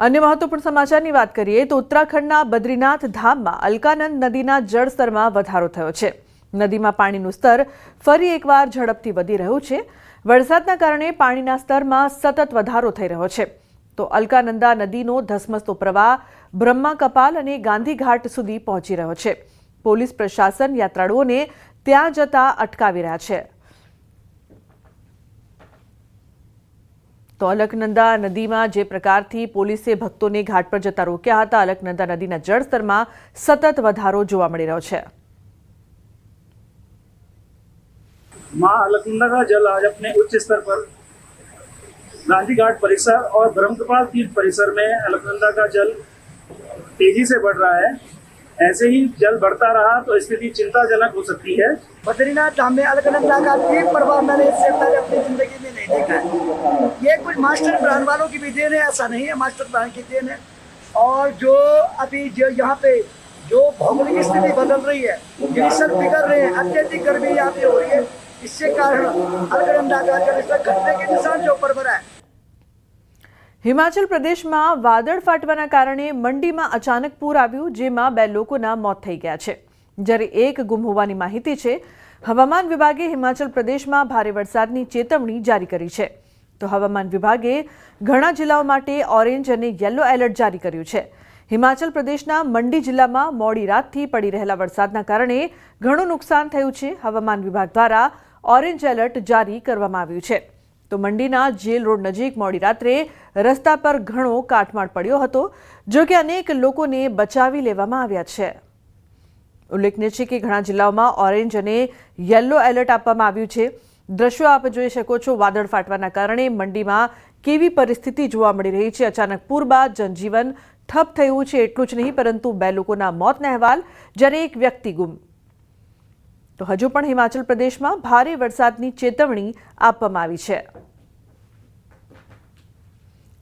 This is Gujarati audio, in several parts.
अन्य महत्वपूर्ण समाचाરની વાત કરીએ તો ઉત્તરાખંડના બદ્રીનાથ ધામમાં અલકાનંદ નદીના જળસ્તરમાં વધારો થયો છે। નદીમાં પાણીનું સ્તર ફરી એકવાર ઝડપથી વધી રહ્યું છે। વરસાદના કારણે પાણીના સ્તરમાં સતત વધારો થઈ રહ્યો છે। તો અલકાનંદા નદીનો ધસમસતો પ્રવાહ બ્રહ્મા કપાલ અને ગાંધીઘાટ સુધી પહોંચી રહ્યો છે। પોલીસ પ્રશાસન યાત્રાળુઓને ત્યાં જતા અટકાવી રહ્યા છે। તો અલકનંદા નદીમાં જે પ્રકારથી પોલીસે ભક્તોને ઘાટ પર જતા રોક્યા હતા, અલકનંદા નદીના જળસ્તરમાં સતત વધારો જોવા મળી રહ્યો છે। मां अलकनंदा का जल आज अपने उच्च स्तर पर गांधी घाट परिसर और ब्रह्मकपाल तीर्थ परिसर में अलकनंदा का जल तेजी से बढ़ रहा है। ऐसे ही जल बढ़ता रहा तो स्थिति चिंताजनक हो सकती है। बद्रीनाथ धाम में अलकनंदा का तीव्र प्रभाव मैंने इससे पहले अपनी जिंदगी में नहीं देखा है। ये कुछ मास्टर प्लान वालों की भी देन है, ऐसा नहीं है, मास्टर प्लान की देन है। और जो अभी जो यहाँ पे जो भौगोलिक स्थिति बदल रही है, ग्लेशियर पिघल रहे हैं, अत्यधिक गर्मी यहाँ पे हो रही है, इससे कारण अलकनंदा का जलस्तर घटने के निशान जो ऊपर बढ़ा है। हिमाचल प्रदेशમાં વાદળ ફાટવાના કારણે મંડીમાં અચાનક પૂર આવ્યું, જેમાં 2 લોકોના મોત થઈ ગયા છે, જ્યારે 1 ગુમ હોવાની માહિતી છે। હવામાન વિભાગે હિમાચલ પ્રદેશમાં ભારે વરસાદની ચેતવણી જારી કરી છે। તો હવામાન વિભાગે ઘણા જિલ્લાઓ માટે ઓરેન્જ અને યલો એલર્ટ જારી કર્યું છે। હિમાચલ પ્રદેશના મંડી જિલ્લામાં મોડી રાતથી પડી રહેલા વરસાદના કારણે ઘણું નુકસાન થયું છે। હવામાન વિભાગ દ્વારા ઓરેન્જ એલર્ટ જારી કરવામાં આવ્યું છે। તો મંડીના જેલ રોડ નજીક મોડી રાત્રે રસ્તા પર ઘણો કાટમાળ પડ્યો હતો, જો કે અનેક લોકોને બચાવી લેવામાં આવ્યા છે। ઉલ્લેખનીય છે કે ઘણા જિલ્લાઓમાં ઓરેન્જ અને યલો એલર્ટ આપવામાં આવ્યું છે। દ્રશ્યો આપ જોઈ શકો છો। વાદળ ફાટવાના કારણે મંડીમાં કેવી પરિસ્થિતિ જોવા મળી રહી છે। અચાનક પૂર બાદ જનજીવન ઠપ થયું છે। એટલું જ નહીં, પરંતુ 2 લોકોના મોતના અહેવાલ, જ્યારે 1 વ્યક્તિ ગુમ। તો હજુ પણ હિમાચલ પ્રદેશમાં ભારે વરસાદની ચેતવણી આપવામાં આવી છે।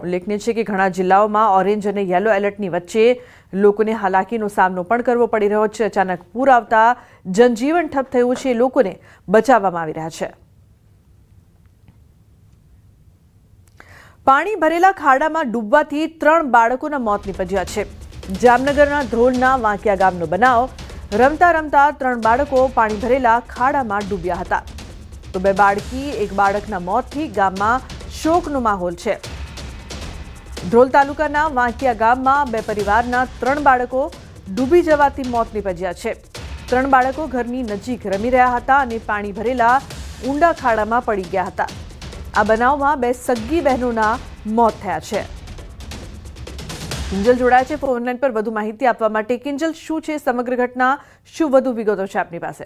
ઉલ્લેખનીય છે કે ઘણા જિલ્લાઓમાં ઓરેન્જ અને યલો એલર્ટની વચ્ચે લોકોને હાલાકીનો સામનો પણ કરવો પડી રહ્યો છે। અચાનક પૂર આવતા જનજીવન ઠપ થયું છે, લોકોને બચાવવામાં આવી રહ્યા છે। પાણી ભરેલા ખાડામાં ડૂબવાથી 3 બાળકોના મોત નીપજ્યા છે। જામનગરના ધ્રોલના વાંકિયા ગામનો બનાવ। રમતા રમતા 3 બાળકો પાણી ભરેલા ખાડામાં ડૂબ્યા હતા। તો 2 બાળકી 1 બાળકના મોતથી ગામમાં શોકનો માહોલ છે। ધ્રોલ તાલુકાના વાંકિયા ગામમાં 2 પરિવારના 3 બાળકો ડૂબી જવાથી મોત નીપજ્યા છે। 3 બાળકો ઘરની નજીક રમી રહ્યા હતા અને પાણી ભરેલા ઊંડા ખાડામાં પડી ગયા હતા। આ બનાવમાં 2 સગી બહેનોના મોત થયા છે। કિંજલ જોડાય છે ફોન લાઈન પર વધુ માહિતી આપવા માટે। કિંજલ, શું છે સમગ્ર ઘટના? શું વધુ વિગતો છે આપની પાસે?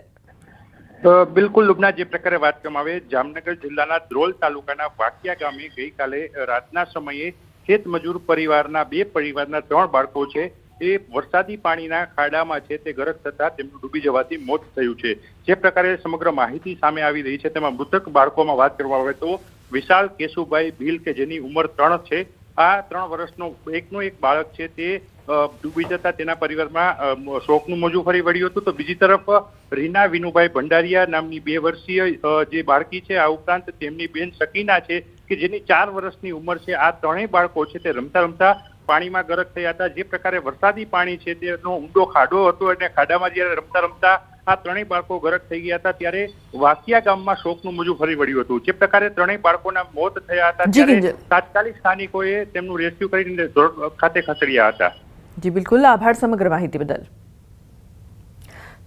બિલકુલ લુબના, જે પ્રકારે વાત કરવામાં આવે, જામનગર જિલ્લાના ધ્રોલ તાલુકાના વાકિયા ગામે ગઈકાલે રાતના સમયે ખેત મજૂર પરિવારના 2 પરિવારના 3 બાળકો છે એ વરસાદી પાણીના ખાડામાં છે તે ગરક થતા તેમનું ડૂબી જવાથી મોત થયું છે। જે પ્રકારે સમગ્ર માહિતી સામે આવી રહી છે, તેમાં મૃતક બાળકોમાં વાત કરવામાં આવે તો વિશાલ કેશુભાઈ ભીલ કે જેની ઉંમર 3 છે, આ 3 વર્ષનો એકનો એક બાળક છે તે ડૂબી જતા તેના પરિવારમાં શોકનું મોજું ફરી વળ્યું હતું। તો બીજી તરફ રીના વિનુભાઈ ભંડારિયા નામની 2 વર્ષીય જે બાળકી છે, આ ઉપરાંત તેમની બેન સકીના છે કે જેની 4 વર્ષની ઉંમર છે। આ 3 બાળકો છે તે રમતા રમતા પાણીમાં ગરક થયા હતા। જે પ્રકારે વરસાદી પાણી છે તેનો ઊંડો ખાડો હતો અને ખાડામાં જ્યારે રમતા રમતા આ 3 બાળકો ગરક થઈ ગયા હતા, ત્યારે વાકિયા ગામમાં શોકનું મોજું ફરી વળ્યું હતું। જે પ્રકારે 3 બાળકોના મોત થયા હતા, ત્યારે તાત્કાલિક સ્થાનિકોએ તેમનું રેસ્ક્યુ કરીને ધોળ ખાતે ખસેડ્યા હતા। જી બિલકુલ, આભાર સમગ્ર માહિતી બદલ।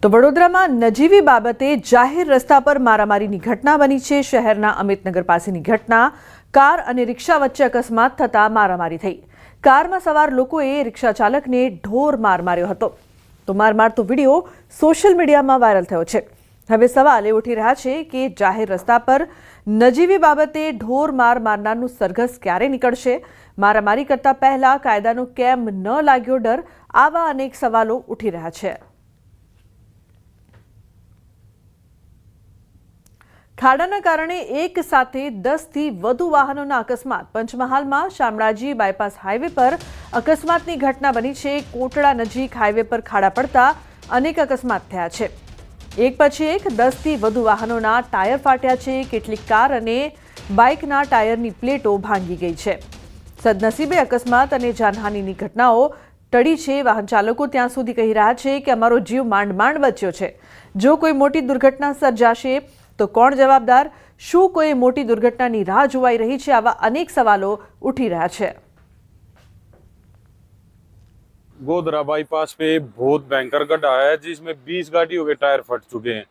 તો વડોદરામાં નજીવી બાબતે જાહેર રસ્તા પર મારામારીની ઘટના બની છે। શહેરના અમિતનગર પાસેની ઘટના। કાર અને રિક્ષા વચ્ચે અકસ્માત થતા મારામારી થઈ। કારમાં સવાર લોકોએ રિક્ષા ચાલકને ઢોર માર માર્યો હતો। તો માર મારતો વિડીયો સોશિયલ મીડિયામાં વાયરલ થયો છે। હવે સવાલ એ ઉઠી રહ્યા છે કે જાહેર રસ્તા પર નજીવી બાબતે ઢોર માર મારનારનું સરઘસ ક્યારે નીકળશે? મારામારી કરતા પહેલા કાયદાનો કેમ ન લાગ્યો ડર? આવા અનેક સવાલો ઉઠી રહ્યા છે। ખાડાના કારણે એક સાથે 10 થી વધુ વાહનોના અકસ્માત। પંચમહાલમાં શામળાજી બાયપાસ હાઈવે પર અકસ્માતની ઘટના બની છે। કોટડા નજીક હાઈવે પર ખાડા પડતા અનેક અકસ્માત થયા છે। એક પછી એક 10 થી વધુ વાહનોના ટાયર ફાટ્યા છે। કેટલીક કાર અને બાઇકના ટાયરની પ્લેટો ભાંગી ગઈ છે। સદનસીબે અકસ્માત અને જાનહાનિની ઘટનાઓ ટળી છે। વાહન ચાલકો ત્યાં સુધી કહી રહ્યા છે કે અમારો જીવ માંડ માંડ બચ્યો છે। જો કોઈ મોટી દુર્ઘટના સર્જાશે તો કોણ જવાબદાર? શું કોઈ મોટી દુર્ઘટનાની રાહ જોવાઈ રહી છે? આવા અનેક સવાલો ઉઠી રહ્યા છે। गोधरा बाईपास पे बहुत भयंकर गड्ढा है जिसमें 20 गाड़ियों के टायर फट चुके हैं।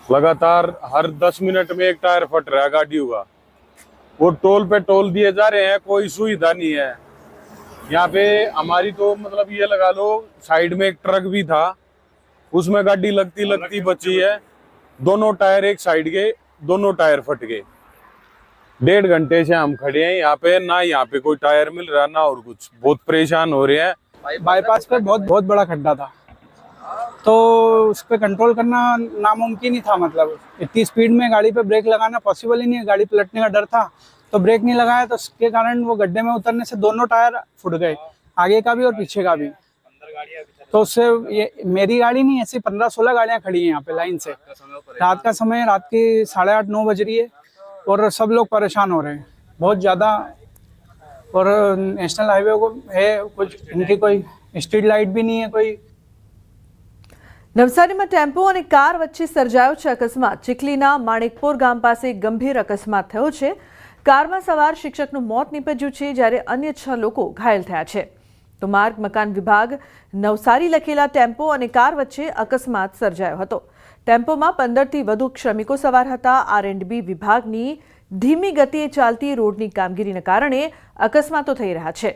लगातार हर 10 मिनट में एक टायर फट रहा है गाड़ियों का। वो टोल पे टोल दिए जा रहे हैं, कोई सुविधा नहीं है यहाँ पे। हमारी तो मतलब ये लगा लो, साइड में एक ट्रक भी था, उसमें गाड़ी लगती लगती बची है। दोनों टायर एक साइड के, दोनों टायर फट गए। 1.5 घंटे से हम खड़े हैं यहाँ पे, ना यहाँ पे कोई टायर मिल रहा ना और कुछ। बहुत परेशान हो रहे हैं। बाईपास पे बहुत बड़ा खड्डा था, तो उस पर कंट्रोल करना नामुमकिन ही था। मतलब इतनी स्पीड में गाड़ी पे ब्रेक लगाना पॉसिबल ही नहीं है। गाड़ी पलटने का डर था तो ब्रेक नहीं लगाया, तो उसके कारण वो गड्ढे में उतरने से दोनों टायर फूट गए, आगे का भी और पीछे का भी। तो उससे ये मेरी गाड़ी नहीं, ऐसी 15-16 गाड़ियाँ खड़ी हैं यहाँ पे लाइन से। रात का समय, रात की 8:30-9 बज रही है और सब लोग परेशान हो रहे हैं बहुत ज़्यादा। और नेशनल हाईवे को है कुछ, इनकी कोई स्ट्रीट लाइट भी नहीं है कोई। નવસારીમાં ટેમ્પો અને કાર વચ્ચે સર્જાયો છે અકસ્માત। ચીખલીના માણેકપોર ગામ પાસે ગંભીર અકસ્માત થયો છે। કારમાં સવાર શિક્ષકનું મોત નીપજ્યું છે, જ્યારે અન્ય 6 લોકો ઘાયલ થયા છે। તો માર્ગ મકાન વિભાગ નવસારી લખેલા ટેમ્પો અને કાર વચ્ચે અકસ્માત સર્જાયો હતો। ટેમ્પોમાં 15થી વધુ શ્રમિકો સવાર હતા। R&B વિભાગની ધીમી ગતિએ ચાલતી રોડની કામગીરીના કારણે અકસ્માતો થઈ રહ્યા છે।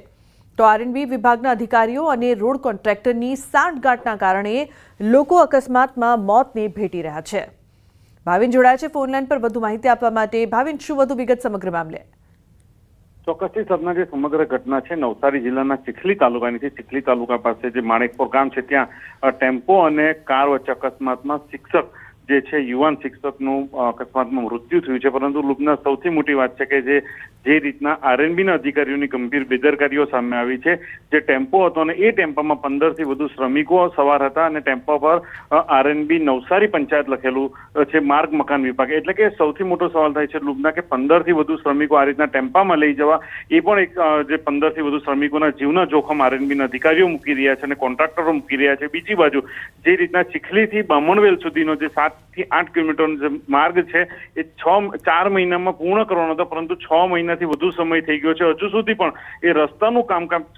તો R&B વિભાગના અધિકારીઓ અને રોડ કોન્ટ્રાક્ટરની સાંઠગાંઠના કારણે લોકો અકસ્માતમાં મોતને ભેટી રહ્યા છે। ભાવિન જોડાયા છે ફોનલાઈન પર વધુ માહિતી આપવા માટે। ભાવિન, શું વધુ વિગત સમગ્ર મામલે? ચોક્કસથી સરના જે સમગ્ર ઘટના છે નવસારી જિલ્લાના ચીખલી તાલુકાની છે। ચીખલી તાલુકા પાસે જે માણેકપોર ગામ છે ત્યાં ટેમ્પો અને કાર વચ્ચે અકસ્માતમાં શિક્ષક જે છે યુવાન શિક્ષકનું અકસ્માતમાં મૃત્યુ થયું છે। પરંતુ લુબના સૌથી મોટી વાત છે કે જે રીતના R&Bના અધિકારીઓની ગંભીર બેદરકારીઓ સામે આવી છે। જે ટેમ્પો હતો અને એ ટેમ્પામાં 15થી વધુ શ્રમિકો સવાર હતા અને ટેમ્પો પર R&B નવસારી પંચાયત લખેલું છે, માર્ગ મકાન વિભાગ। એટલે કે સૌથી મોટો સવાલ થાય છે લુબના કે 15થી વધુ શ્રમિકો આ રીતના ટેમ્પામાં લઈ જવા, એ પણ એક જે 15થી વધુ શ્રમિકોના જીવના જોખમ R&Bના અધિકારીઓ મૂકી રહ્યા છે અને કોન્ટ્રાક્ટરો મૂકી રહ્યા છે। બીજી બાજુ જે રીતના ચીખલીથી બામણવેલ સુધીનો જે 7 થી 8 કિલોમીટરનો જે માર્ગ છે એ 4 મહિનામાં પૂર્ણ કરવાનો હતો, પરંતુ 6 મહિનાથી વધુ સમય થઈ ગયો છે। હજુ સુધી પણ એ રસ્તાનું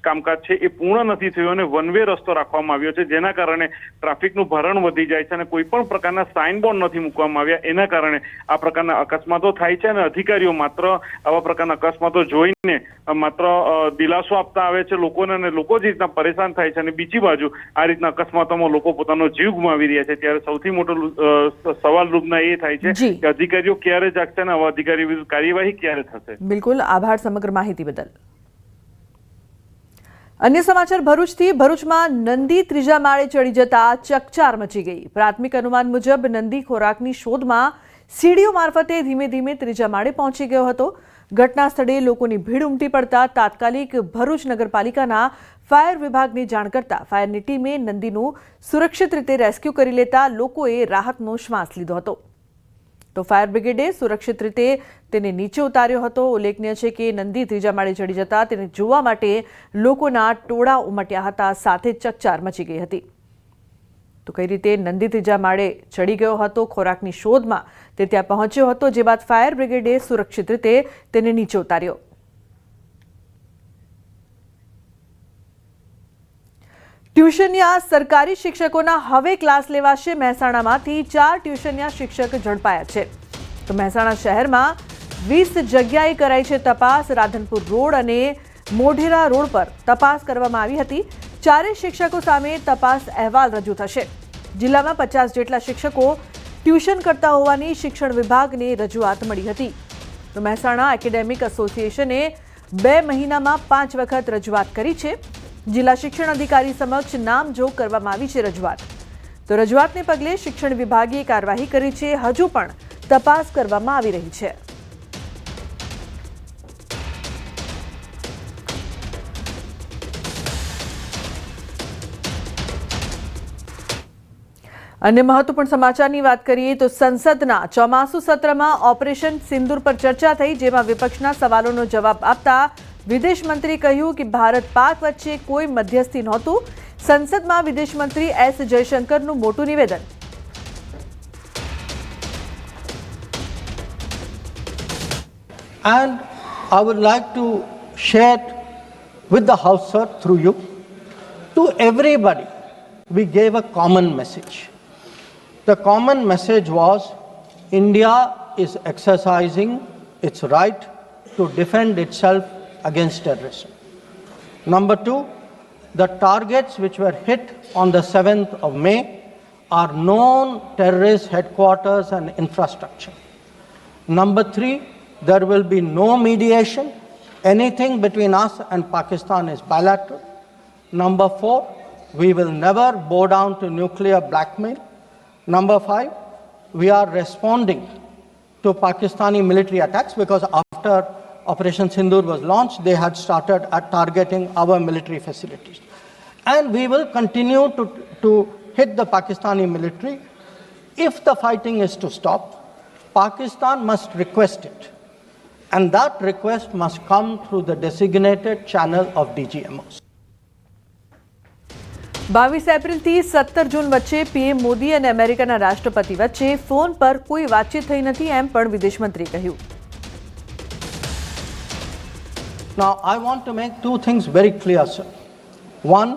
કામકાજ છે એ પૂર્ણ નથી થયું અને વન વે રસ્તો રાખવામાં આવ્યો છે, જેના કારણે ટ્રાફિકનું ભરણ વધી જાય છે અને કોઈ પણ પ્રકારના સાઇન બોર્ડ નથી મૂકવામાં આવ્યા। એના કારણે આ પ્રકારના અકસ્માતો થાય છે અને અધિકારીઓ માત્ર આવા પ્રકારના અકસ્માતો જોઈને માત્ર દિલાસો આપતા આવે છે લોકોને, અને લોકો જે રીતના પરેશાન થાય છે અને બીજી બાજુ આ રીતના અકસ્માતોમાં લોકો પોતાનો જીવ ગુમાવી રહ્યા છે। ત્યારે સૌથી મોટો સવાલ રૂપના એ થાય છે કે અધિકારીઓ ક્યારે જાગશે અને આવા અધિકારીઓ વિરુદ્ધ કાર્યવાહી ક્યારે થશે? બિલકુલ, આભાર સમગ્ર માહિતી બદલ। અન્ય સમાચાર ભરૂચથી। ભરૂચમાં નંદી ત્રીજા માળે ચડી જતા ચકચાર મચી ગઈ। પ્રાથમિક અનુમાન મુજબ નંદી ખોરાકની શોધમાં સીડીઓ મારફતે ધીમે ધીમે ત્રીજા માળે પહોંચી ગયો હતો। ઘટના સ્થળે લોકોની ભીડ ઉમટી પડતા તાત્કાલિક ભરૂચ નગરપાલિકાના ફાયર વિભાગને જાણ કરતા ફાયરની ટીમે નંદીનું સુરક્ષિત રીતે રેસ્ક્યુ કરી લેતા લોકોએ રાહતનો શ્વાસ લીધો હતો। તો ફાયર બ્રિગેડે સુરક્ષિત રીતે તેને નીચે ઉતાર્યો હતો। ઉલ્લેખનીય છે કે નંદી ત્રીજા માળે ચડી જતા તેને જોવા માટે લોકોના ટોળા ઉમટ્યા હતા, સાથે ચકચાર મચી ગઈ હતી। તો કઈ રીતે નંદી ત્રીજા માળે ચડી ગયો હતો ખોરાકની શોધમાં તે ત્યાં પહોંચ્યો હતો, જે બાદ ફાયર બ્રિગેડે સુરક્ષિત રીતે તેને નીચે ઉતાર્યો। ટ્યુશનિયા સરકારી શિક્ષકોના હવે ક્લાસ લેવાશે। મહેસાણામાંથી 4 ટ્યુશનિયા શિક્ષક ઝડપાયા છે। તો મહેસાણા શહેરમાં 20 જગ્યાએ કરાઈ છે તપાસ। રાધનપુર રોડ અને મોઢેરા રોડ પર તપાસ કરવામાં આવી હતી। 4 શિક્ષકો સામે તપાસ અહેવાલ રજૂ થશે। જિલ્લામાં 50 જેટલા શિક્ષકો ટ્યુશન કરતા હોવાની શિક્ષણ વિભાગને રજૂઆત મળી હતી। તો મહેસાણા એકેડેમિક એસોસિએશને 2 મહિનામાં 5 વખત રજૂઆત કરી છે। જિલ્લા શિક્ષણ અધિકારી સમક્ષ નામજોગ કરવામાં આવી છે રજૂઆત। તો રજૂઆતને પગલે શિક્ષણ વિભાગે કાર્યવાહી કરી છે। હજુ પણ તપાસ કરવામાં આવી રહી છે। अन्य महत्वपूर्ण समाचारनी वात करिए तो संसदना ચોમાસુ સત્રમાં ઓપરેશન સિંદૂર પર ચર્ચા થઈ, જેમાં વિપક્ષના સવાલોનો જવાબ આપતા વિદેશ મંત્રી કહ્યું કે ભારત પાક વચ્ચે કોઈ મધ્યસ્થી નહોતું. સંસદમાં વિદેશ મંત્રી એસ જયશંકરનું મોટું નિવેદન. And I would like to share with the House, sir, through you, to everybody, we gave a common message. The common message was India is exercising its right to defend itself against terrorism. Number two, the targets which were hit on the 7th of May are known terrorist headquarters and infrastructure. Number three, there will be no mediation. Anything between us and Pakistan is bilateral. Number four, we will never bow down to nuclear blackmail. Number five, we are responding to Pakistani military attacks because after Operation Sindoor was launched, they had started at targeting our military facilities. And we will continue to hit the Pakistani military. If the fighting is to stop, Pakistan must request it. And that request must come through the designated channel of DGMOs. 22 એપ્રિલથી 17 જૂન વચ્ચે પીએમ મોદી અને અમેરિકાના રાષ્ટ્રપતિ વચ્ચે ફોન પર કોઈ વાતચીત થઈ નથી એમ પણ વિદેશ મંત્રી કહ્યું. Now, I want to make two things very clear, sir. One,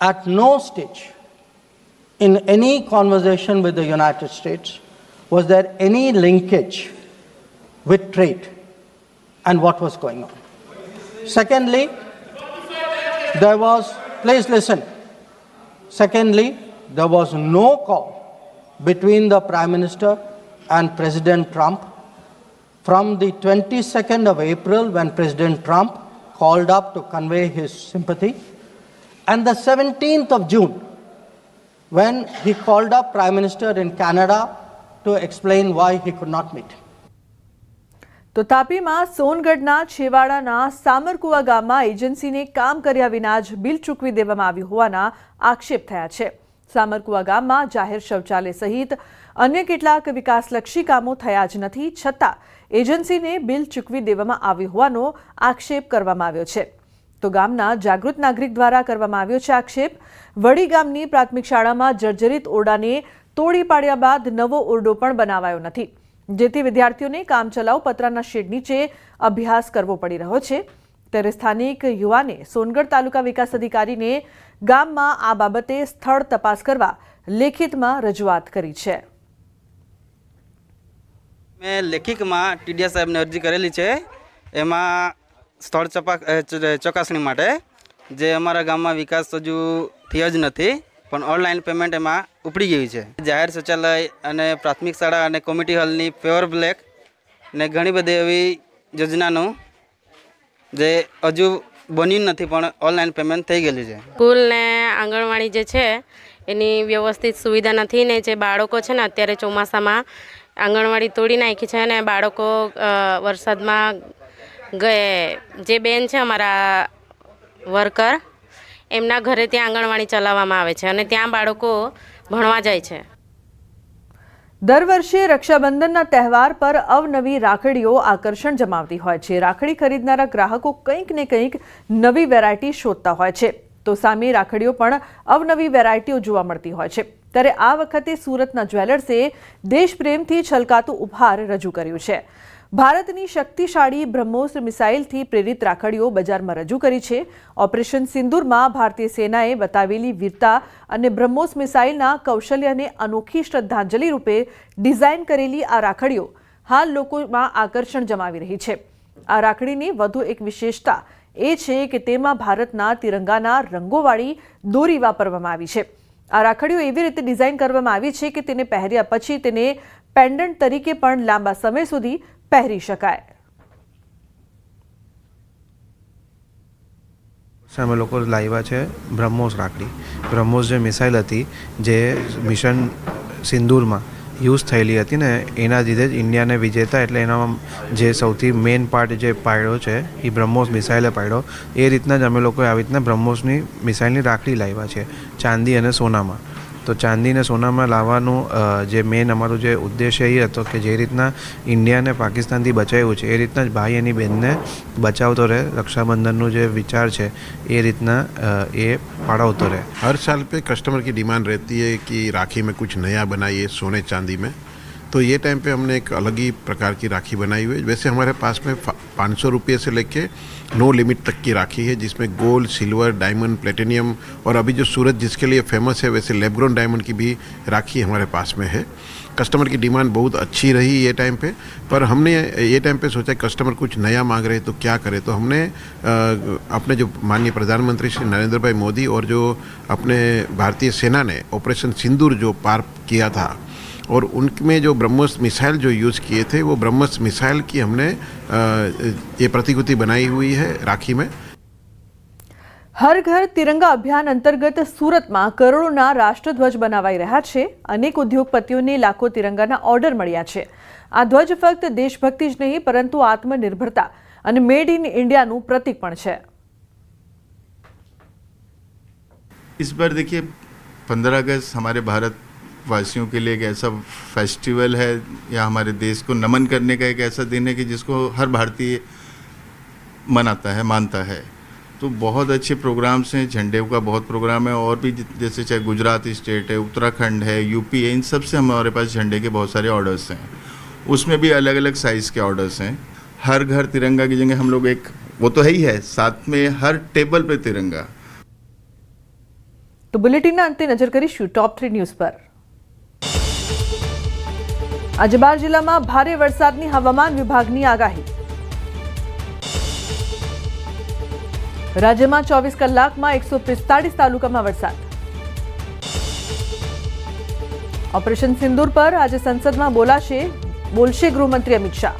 at no stage in any conversation with the United States was there any linkage with trade and what was going on. Secondly, there was, please listen. Secondly, there was no call between the Prime Minister and President Trump from the 22nd of April when President Trump called up to convey his sympathy and the 17th of June when he called up Prime Minister in Canada to explain why he could not meet. તો તાપીમાં સોનગઢના છેવાડાના સામરકુવા ગામમાં એજન્સીને કામ કર્યા વિના જ બિલ ચૂકવી દેવામાં આવ્યું હોવાના આક્ષેપ થયા છે. સામરકુવા ગામમાં જાહેર શૌચાલય સહિત અન્ય કેટલાક વિકાસલક્ષી કામો થયા જ નથી, છતાં એજન્સીને બિલ ચૂકવી દેવામાં આવ્યું હોવાનો આક્ષેપ કરવામાં આવ્યો છે. તો ગામના જાગૃત નાગરિક દ્વારા કરવામાં આવ્યો છે આક્ષેપ. વડી ગામની પ્રાથમિક શાળામાં જર્જરિત ઓરડાને તોડી પાડ્યા બાદ નવો ઓરડો પણ બનાવાયો નથી, જેથી વિદ્યાર્થીઓને કામચલાઉ પતરાના શેડ નીચે અભ્યાસ કરવો પડી રહ્યો છે. ત્યારે સ્થાનિક યુવાને સોનગઢ તાલુકા વિકાસ અધિકારીને ગામમાં આ બાબતે સ્થળ તપાસ કરવા લેખિતમાં રજૂઆત કરી છે. મેં લેખિતમાં ટીડીયા સાહેબને અરજી કરેલી છે, એમાં સ્થળ ચકાસણી માટે જે અમારા ગામમાં વિકાસ હજુ થયો જ નથી, પણ ઓનલાઈન પેમેન્ટ એમાં ઉપડી ગયું છે. જાહેર શૌચાલય અને પ્રાથમિક શાળા અને કોમ્યુનિટી હોલની પ્યોર બ્લેક ને ઘણી બધી એવી યોજનાનું જે હજુ બન્યું નથી પણ ઓનલાઈન પેમેન્ટ થઈ ગયેલું છે. સ્કૂલ ને આંગણવાડી જે છે એની વ્યવસ્થિત સુવિધા નથી ને જે બાળકો છે ને અત્યારે ચોમાસામાં આંગણવાડી તોડી નાખી છે અને બાળકો વરસાદમાં જે બેન છે અમારા વર્કર એમના ઘરે ત્યાં આંગણવાડી ચલાવવામાં આવે છે અને ત્યાં બાળકો ભણવા જાય છે. દર વર્ષે રક્ષાબંધનના તહેવાર પર અવનવી રાખડીઓ આકર્ષણ જમાવતી હોય છે. રાખડી ખરીદનારા ગ્રાહકો કંઈક ને કંઈક નવી વેરાયટી શોધતા હોય છે, તો સામે રાખડીઓ પણ અવનવી વેરાયટીઓ જોવા મળતી હોય છે. ત્યારે આ વખતે સુરતના જ્વેલર્સે દેશપ્રેમથી છલકાતું ઉપહાર રજૂ કર્યું છે. ભારતની શક્તિશાળી બ્રહ્મોસ મિસાઇલથી પ્રેરિત રાખડીઓ બજારમાં રજૂ કરી છે. ઓપરેશન સિંદૂરમાં ભારતીય સેનાએ બતાવેલી વીરતા અને બ્રહ્મોસ મિસાઇલના કૌશલ્યને અનોખી શ્રદ્ધાંજલિ રૂપે ડિઝાઇન કરેલી આ રાખડીઓ હાલ લોકોમાં આકર્ષણ જમાવી રહી છે. આ રાખડીની વધુ એક વિશેષતા એ છે કે તેમાં ભારતના તિરંગાના રંગોવાળી દોરી વાપરવામાં આવી છે. આ રાખડીઓ એવી રીતે ડિઝાઇન કરવામાં આવી છે કે તેને પહેર્યા પછી તેને પેન્ડન્ટ તરીકે પણ લાંબા સમય સુધી પહેરી શકાય. અમે લોકો લાવ્યા છે બ્રહ્મોસ રાખડી. બ્રહ્મોસ જે મિસાઇલ હતી જે મિશન સિંદૂરમાં યુઝ થયેલી હતી ને એના લીધે જ ઇન્ડિયાને વિજેતા, એટલે એનામાં જે સૌથી મેઇન પાર્ટ જે પાડ્યો છે એ બ્રહ્મોસ મિસાઇલે પાડ્યો. એ રીતના જ અમે લોકોએ આવી રીતના બ્રહ્મોસની મિસાઇલની રાખડી લાવ્યા છે ચાંદી અને સોનામાં. તો ચાંદીને સોનામાં લાવવાનું જે મેઇન અમારું જે ઉદ્દેશ્ય એ હતો કે જે રીતના ઇન્ડિયાને પાકિસ્તાનથી બચાવ્યું છે એ રીતના જ ભાઈ એની બહેનને બચાવતો રહે, રક્ષाबंधनનું જે વિચાર છે એ રીતના એ પાળવતો રહે। हर साल पे कस्टमर की डिमांड रहती है कि राखी में कुछ नया बनाइए सोने चांदी में, तो ये टाइम पे हमने एक अलग ही प्रकार की राखी बनाई हुई है। वैसे हमारे पास में 500 रुपये से लेके नो लिमिट तक की राखी है, जिसमें गोल्ड, सिल्वर, डायमंड, प्लेटिनियम और अभी जो सूरत जिसके लिए फेमस है वैसे लेबग्रोन डायमंड की भी राखी हमारे पास में है। कस्टमर की डिमांड बहुत अच्छी रही ये टाइम पे, पर हमने ये टाइम पे सोचा कस्टमर कुछ नया मांग रहे तो क्या करें, तो हमने अपने जो माननीय प्रधानमंत्री श्री नरेंद्र भाई मोदी और जो अपने भारतीय सेना ने ऑपरेशन सिंदूर जो पार किया था और उनमें जो ब्रह्मोस मिसाइल जो यूज़ किए थे वो ब्रह्मोस मिसाइल की हमने ये प्रतिकृति बनाई हुई है राखी में। હર ઘર તિરંગા અભિયાન અંતર્ગત સુરતમાં કરોડોના રાષ્ટ્રધ્વજ બનાવાઈ રહ્યા છે। અનેક ઉદ્યોગપતિઓને લાખો તિરંગાના ઓર્ડર મળ્યા છે। આ ધ્વજ ફક્ત દેશભક્તિ જ નહીં પરંતુ આત્મનિર્ભરતા અને મેડ ઇન ઇન્ડિયાનું પ્રતીક પણ છે। इस बार देखिए 15 अगस्त हमारे भारत वासियों के लिए एक ऐसा फेस्टिवल है या हमारे देश को नमन करने का एक ऐसा दिन है कि जिसको हर भारतीय मनाता है, मानता है। तो बहुत अच्छे प्रोग्राम्स हैं, झंडे का बहुत प्रोग्राम है और भी जैसे चाहे गुजरात स्टेट है, उत्तराखंड है, यूपी है, इन सब से हमारे पास झंडे के बहुत सारे ऑर्डर्स हैं। उसमें भी अलग अलग साइज़ के ऑर्डर्स हैं। हर घर तिरंगा की जगह हम लोग एक वो तो है ही है, साथ में हर टेबल पे तिरंगा। તો બુલેટિનના અંતે નજર કરીશું ટોપ 3 ન્યૂઝ પર। આજે 12 જિલ્લામાં ભારે વરસાદની હવામાન વિભાગની આગાહી। રાજ્યમાં 24 કલાકમાં 145 તાલુકામાં વરસાદ। ઓપરેશન સિંદૂર પર આજે સંસદમાં બોલશે ગૃહમંત્રી અમિત શાહ।